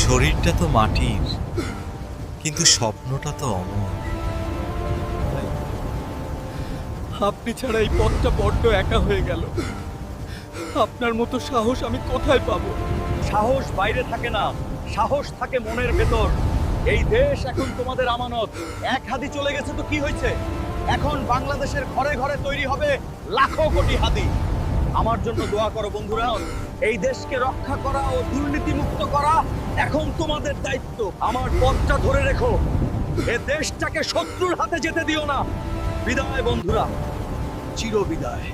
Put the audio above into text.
শরীরটা তো মাটির, কিন্তু স্বপ্নটা তো অমর। আপনি ছাড়া এই পথটা বড্ড একা হয়ে গেল। আপনার মতো সাহস আমি কোথায় পাবো? সাহস বাইরে থাকে না, সাহস থাকে মনের ভেতর। এই দেশ এখন তোমাদের আমানত। এক হাদি চলে গেছে তো কি হয়েছে? এখন বাংলাদেশের ঘরে ঘরে তৈরি হবে লাখো কোটি হাদি। আমার জন্য দোয়া করো বন্ধুরা। এই দেশকে রক্ষা করা ও দুর্নীতি মুক্ত করা এখন তোমাদের দায়িত্ব। আমার পথটা ধরে রেখো, এ দেশটাকে শত্রুর হাতে যেতে দিও না। বিদায় বন্ধুরা, চির বিদায়।